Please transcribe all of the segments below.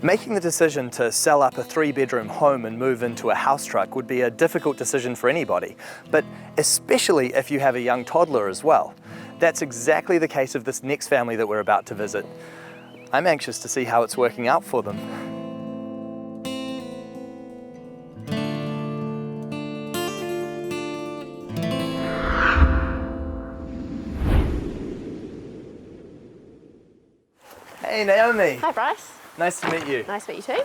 Making the decision to sell up a 3-bedroom home and move into a house truck would be a difficult decision for anybody, but especially if you have a young toddler as well. That's exactly the case of this next family that we're about to visit. I'm anxious to see how it's working out for them. Hey Naomi! Hi Bryce. Nice to meet you. Nice to meet you too.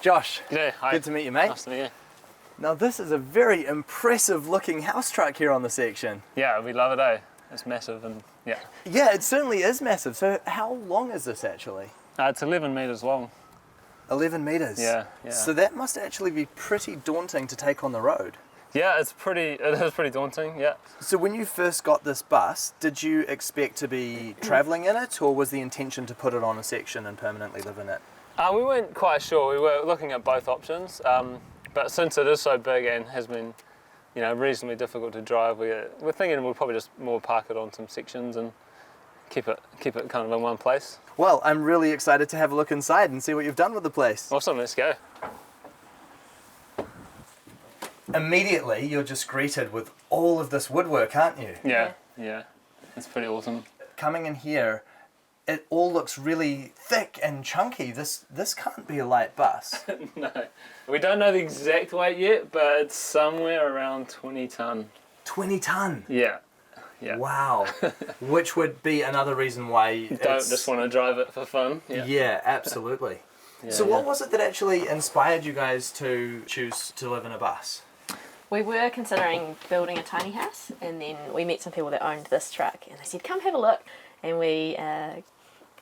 Josh. G'day, hi. Good to meet you, mate. Nice to meet you. Now this is a very impressive looking house truck here on the section. Yeah, we love it, eh? It's massive and yeah. Yeah, it certainly is massive. So how long is this actually? It's 11 metres long. 11 metres? Yeah. So that must actually be pretty daunting to take on the road. Yeah, it is pretty daunting, yeah. So when you first got this bus, did you expect to be travelling in it, or was the intention to put it on a section and permanently live in it? We weren't quite sure. We were looking at both options, but since it is so big and has been, reasonably difficult to drive, we're thinking we'll probably just more park it on some sections and keep it kind of in one place. Well, I'm really excited to have a look inside and see what you've done with the place. Awesome, let's go. Immediately, you're just greeted with all of this woodwork, aren't you? Yeah. It's pretty awesome. Coming in here, it all looks really thick and chunky. This can't be a light bus. No. We don't know the exact weight yet, but it's somewhere around 20 tonne. 20 tonne? Yeah. Wow. Which would be another reason why you don't just want to drive it for fun. Yeah, absolutely. So what was it that actually inspired you guys to choose to live in a bus? We were considering building a tiny house, and then we met some people that owned this truck and they said come have a look, and we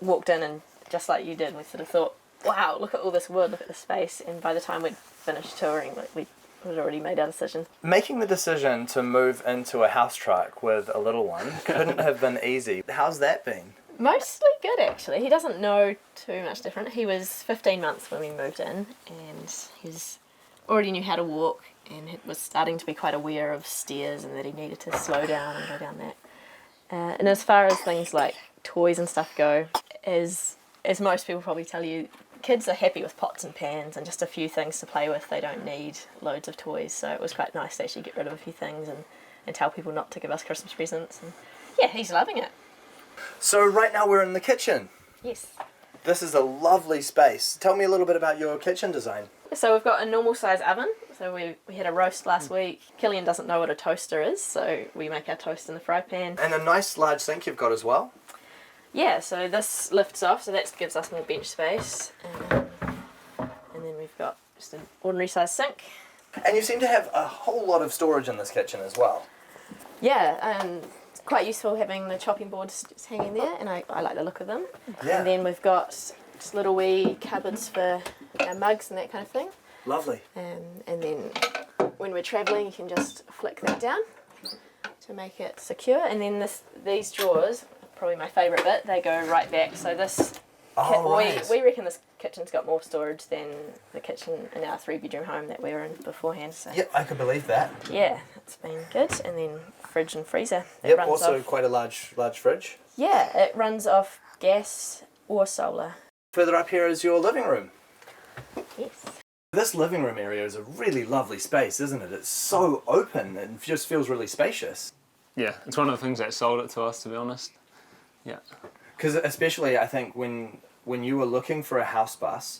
walked in, and just like you did, we sort of thought, wow, look at all this wood, look at the space, and by the time we'd finished touring, we had already made our decision. Making the decision to move into a house truck with a little one couldn't have been easy. How's that been? Mostly good actually. He doesn't know too much different. He was 15 months when we moved in, and he already knew how to walk and was starting to be quite aware of stairs and that he needed to slow down and go down that. And as far as things like toys and stuff go, as most people probably tell you, kids are happy with pots and pans and just a few things to play with. They don't need loads of toys, so it was quite nice to actually get rid of a few things and tell people not to give us Christmas presents. And yeah, he's loving it. So right now we're in the kitchen. Yes. This is a lovely space. Tell me a little bit about your kitchen design. So we've got a normal size oven. So we had a roast last week. Killian doesn't know what a toaster is, so we make our toast in the fry pan. And a nice large sink you've got as well. Yeah, so this lifts off, so that gives us more bench space. And then we've got just an ordinary size sink. And you seem to have a whole lot of storage in this kitchen as well. Yeah, it's quite useful having the chopping boards just hanging there, and I like the look of them. Yeah. And then we've got just little wee cupboards for our mugs and that kind of thing. Lovely. And then when we're travelling, you can just flick that down to make it secure. And then these drawers, probably my favourite bit, they go right back. So this, right. we reckon this kitchen's got more storage than the kitchen in our 3-bedroom home that we were in beforehand. So yep, I could believe that. Yeah, it's been good. And then fridge and freezer. Yep, also quite a large fridge. Yeah, it runs off gas or solar. Further up here is your living room. Yes. This living room area is a really lovely space, isn't it? It's so open and just feels really spacious. Yeah, it's one of the things that sold it to us, to be honest. Yeah. Because especially, I think, when you were looking for a house bus,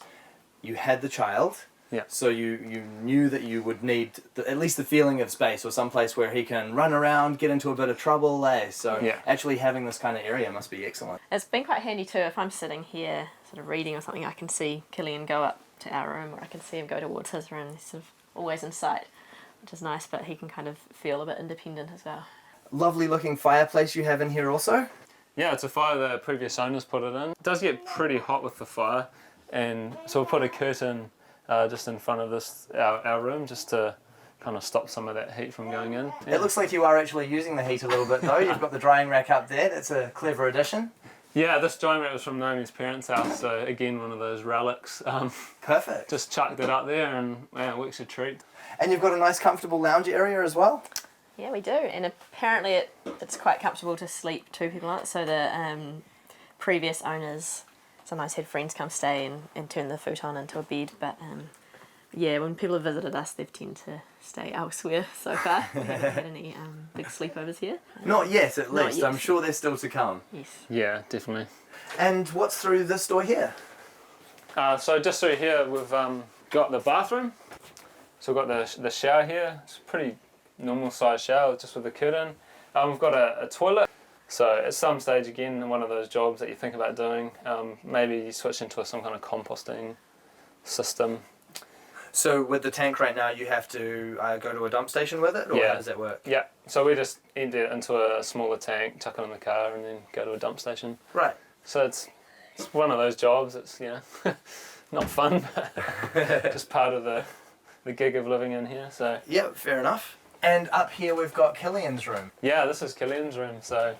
you had the child, so you knew that you would need at least the feeling of space or someplace where he can run around, get into a bit of trouble. So actually having this kind of area must be excellent. It's been quite handy too. If I'm sitting here sort of reading or something, I can see Killian go up to our room, or I can see him go towards his room. He's sort of always in sight, which is nice, but he can kind of feel a bit independent as well. Lovely looking fireplace you have in here also. Yeah, it's a fire the previous owners put it in. It does get pretty hot with the fire, and so we'll put a curtain just in front of our room just to kind of stop some of that heat from going in. Yeah. It looks like you are actually using the heat a little bit though. You've got the drying rack up there. That's a clever addition. Yeah, this drying rack was from Naomi's parents' house, so again, one of those relics. Perfect. Just chucked it up there and it works a treat. And you've got a nice comfortable lounge area as well? Yeah, we do, and apparently it's quite comfortable to sleep 2 people on it, so the previous owners sometimes had friends come stay and turn the futon into a bed, but yeah, when people have visited us, they've tended to stay elsewhere so far. We haven't had any big sleepovers here. Not yet, at Not least. yet. I'm sure they're still to come. Yes. Yeah, definitely. And what's through this door here? So just through here, we've got the bathroom. So we've got the shower here. It's a pretty normal sized shower, just with a curtain. We've got a toilet. So at some stage, again, one of those jobs that you think about doing, maybe you switch into some kind of composting system. So with the tank right now, you have to go to a dump station with it, or how does that work? Yeah, so we just empty it into a smaller tank, chuck it in the car, and then go to a dump station. Right. So it's one of those jobs. It's not fun, but just part of the gig of living in here. So yeah, fair enough. And up here we've got Killian's room. yeah, this is Killian's room. So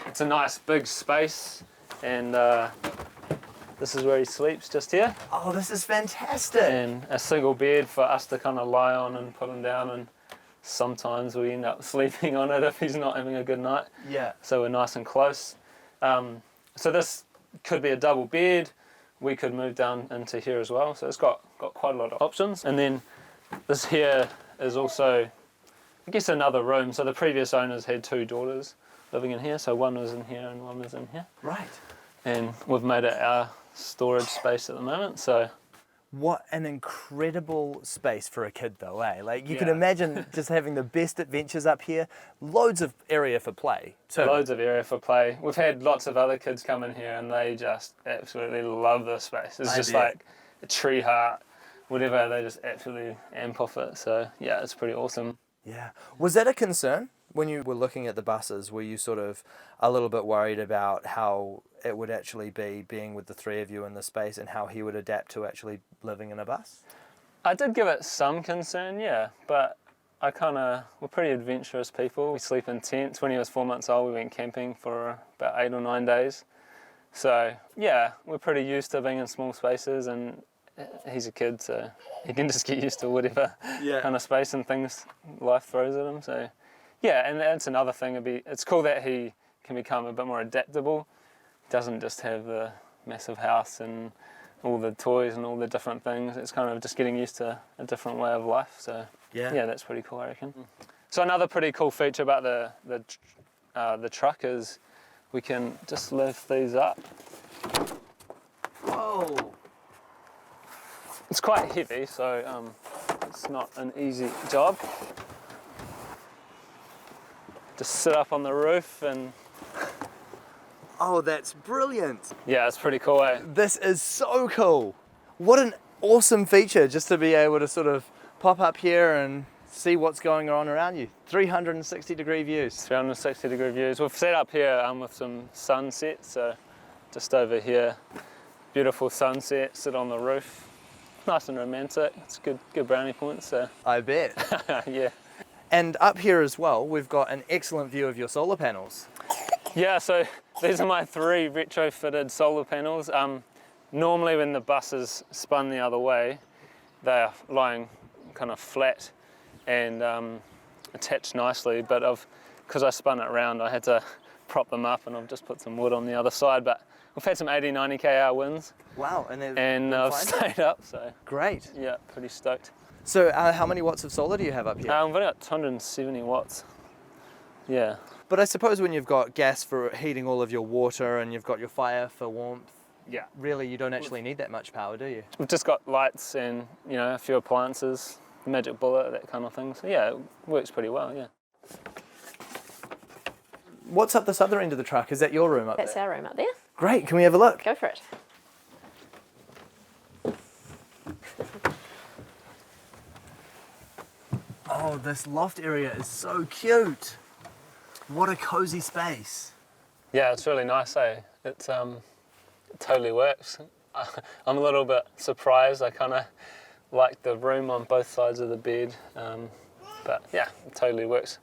it's a nice big space, and this is where he sleeps, just here. Oh, this is fantastic. And a single bed for us to kind of lie on and put him down, and sometimes we end up sleeping on it if he's not having a good night. Yeah. So we're nice and close. So this could be a double bed. We could move down into here as well. So it's got quite a lot of options. And then this here is also, I guess, another room. So the previous owners had 2 daughters living in here. So one was in here and one was in here. Right. And we've made it our storage space at the moment. So what an incredible space for a kid though, eh? Like you can Yeah. imagine just having the best adventures up here. Loads of area for play too. loads of area for play. We've had lots of other kids come in here and they just absolutely love this space. It's just like a tree heart, whatever, they just absolutely amp off it. So yeah, it's pretty awesome. Yeah. Was that a concern when you were looking at the buses? Were you sort of a little bit worried about how it would actually be being with the 3 of you in the space and how he would adapt to actually living in a bus? I did give it some concern, yeah, but we're pretty adventurous people. We sleep in tents. When he was 4 months old, we went camping for about 8 or 9 days. So yeah, we're pretty used to being in small spaces, and he's a kid, so he can just get used to whatever kind of space and things life throws at him. So yeah, and that's another thing. It's cool that he can become a bit more adaptable. He doesn't just have the massive house and all the toys and all the different things. It's kind of just getting used to a different way of life. So yeah, that's pretty cool, I reckon. So another pretty cool feature about the truck is we can just lift these up. Whoa! It's quite heavy, so it's not an easy job. Just sit up on the roof and... Oh, that's brilliant. Yeah, it's pretty cool, eh? This is so cool. What an awesome feature just to be able to sort of pop up here and see what's going on around you. 360-degree views. 360-degree views. We've set up here with some sunsets, so just over here, beautiful sunset, sit on the roof. Nice and romantic. It's good brownie points. So. I bet. Yeah. And up here as well, we've got an excellent view of your solar panels. Yeah, so these are my 3 retrofitted solar panels. Normally when the bus is spun the other way, they are lying kind of flat and attached nicely, but because I spun it around, I had to prop them up, and I've just put some wood on the other side. But we've had some 80, 90 km winds. Wow, and I've stayed up, so. Great. Yeah, pretty stoked. So how many watts of solar do you have up here? I've only got 270 watts. Yeah. But I suppose when you've got gas for heating all of your water and you've got your fire for warmth, yeah, really you don't actually need that much power, do you? We've just got lights and a few appliances, magic bullet, that kind of thing. So yeah, it works pretty well, yeah. What's up this other end of the truck? Is that your room up there? That's our room up there. Great, can we have a look? Go for it. Oh, this loft area is so cute. What a cozy space. Yeah, it's really nice, eh? It totally works. I'm a little bit surprised. I kind of like the room on both sides of the bed, but yeah, it totally works.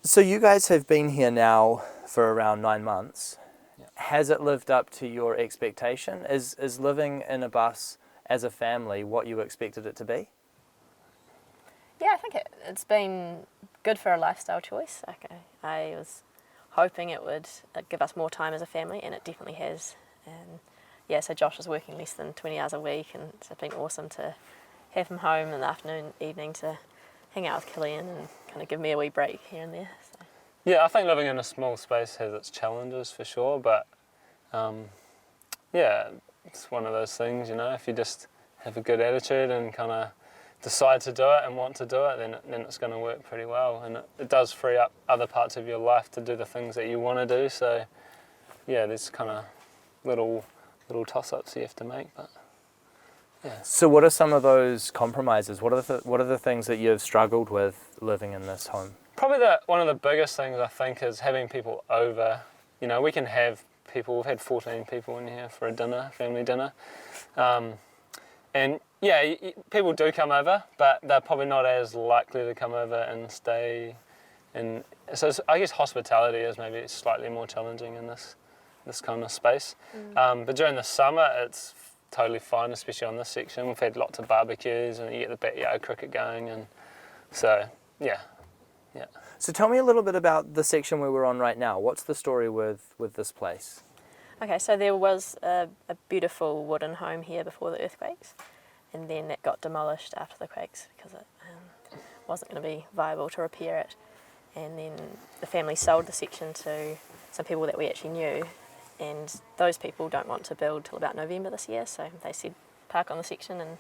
So you guys have been here now for around 9 months. Yeah. Has it lived up to your expectation? Is living in a bus as a family what you expected it to be? Yeah, I think it's been good for a lifestyle choice. I was hoping it would give us more time as a family, and it definitely has. And so Josh is working less than 20 hours a week, and it's been awesome to have him home in the afternoon, evening to hang out with Killian and kind of give me a wee break here and there. So. Yeah, I think living in a small space has its challenges for sure, but yeah, it's one of those things, you know, if you just have a good attitude and kind of decide to do it and want to do it, then it's going to work pretty well, and it does free up other parts of your life to do the things that you want to do. So yeah, there's kind of little toss-ups you have to make, but yeah. So what are some of those compromises? What are the things that you've struggled with living in this home? Probably one of the biggest things I think is having people over. You know, we can have people, we've had 14 people in here for a dinner, family dinner. And yeah, people do come over, but they're probably not as likely to come over and stay. And so I guess hospitality is maybe slightly more challenging in this kind of space. But during the summer, it's totally fine, especially on this section. We've had lots of barbecues and you get the backyard cricket going, and so yeah. So tell me a little bit about the section where we're on right now. What's the story with this place? Okay, so there was a beautiful wooden home here before the earthquakes, and then it got demolished after the quakes because it wasn't going to be viable to repair it. And then the family sold the section to some people that we actually knew, and those people don't want to build till about November this year, so they said park on the section, and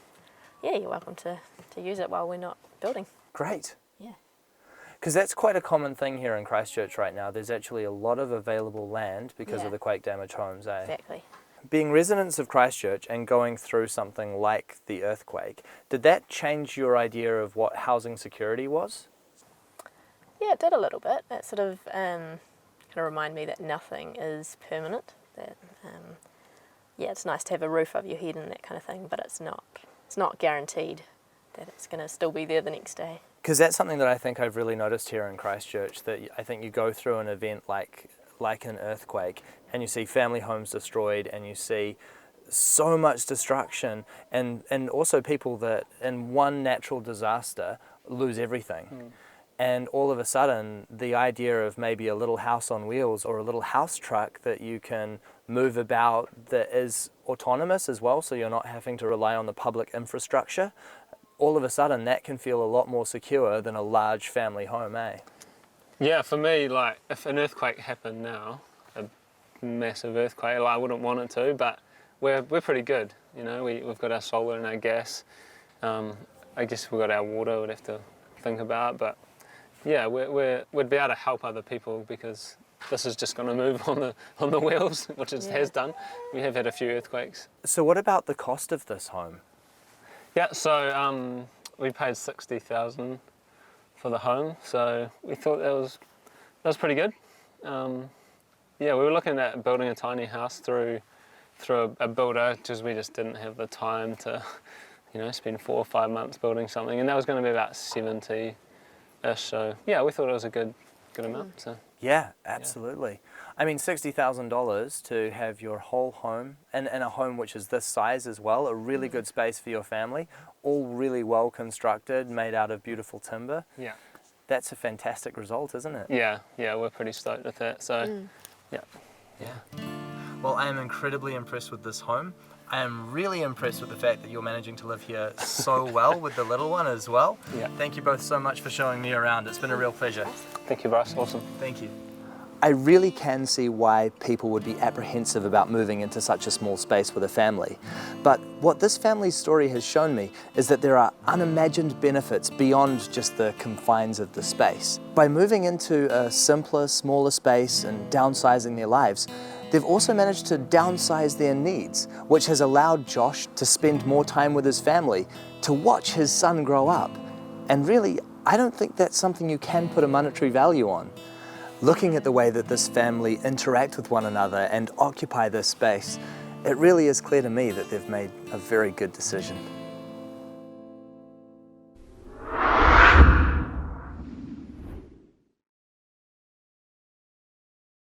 yeah, you're welcome to use it while we're not building. Great. Yeah. Because that's quite a common thing here in Christchurch right now. There's actually a lot of available land because of the quake damaged homes, eh? Exactly. Being residents of Christchurch and going through something like the earthquake, did that change your idea of what housing security was? Yeah, it did a little bit. It sort of kind of reminded me that nothing is permanent. That yeah, it's nice to have a roof over your head and that kind of thing, but it's not guaranteed that it's going to still be there the next day. Because that's something that I think I've really noticed here in Christchurch, that I think you go through an event like an earthquake and you see family homes destroyed and you see so much destruction, and also people that in one natural disaster lose everything. And all of a sudden, the idea of maybe a little house on wheels or a little house truck that you can move about that is autonomous as well, so you're not having to rely on the public infrastructure, all of a sudden that can feel a lot more secure than a large family home, eh? Yeah, for me, like, if an earthquake happened now, a massive earthquake, like, I wouldn't want it to, but we're pretty good, you know, we've got our solar and our gas. I guess we've got our water we'd have to think about, but yeah, we'd be able to help other people because this is just going to move on the wheels, which it has done. We have had a few earthquakes. So what about the cost of this home? Yeah, so we paid $60,000 for the home, so we thought that was pretty good. Yeah, we were looking at building a tiny house through a builder, because we just didn't have the time to, you know, spend 4 or 5 months building something, and that was going to be about 70-ish. So yeah, we thought it was a good amount. So yeah, absolutely. Yeah. I mean, $60,000 to have your whole home, and a home which is this size as well, a really good space for your family, all really well constructed, made out of beautiful timber. Yeah. That's a fantastic result, isn't it? Yeah, we're pretty stoked with that. So yeah. Well, I am incredibly impressed with this home. I am really impressed with the fact that you're managing to live here so well with the little one as well. Yeah. Thank you both so much for showing me around. It's been a real pleasure. Thank you, Bryce. Awesome. Thank you. I really can see why people would be apprehensive about moving into such a small space with a family. But what this family's story has shown me is that there are unimagined benefits beyond just the confines of the space. By moving into a simpler, smaller space and downsizing their lives, they've also managed to downsize their needs, which has allowed Josh to spend more time with his family, to watch his son grow up. And really, I don't think that's something you can put a monetary value on. Looking at the way that this family interact with one another and occupy this space, it really is clear to me that they've made a very good decision.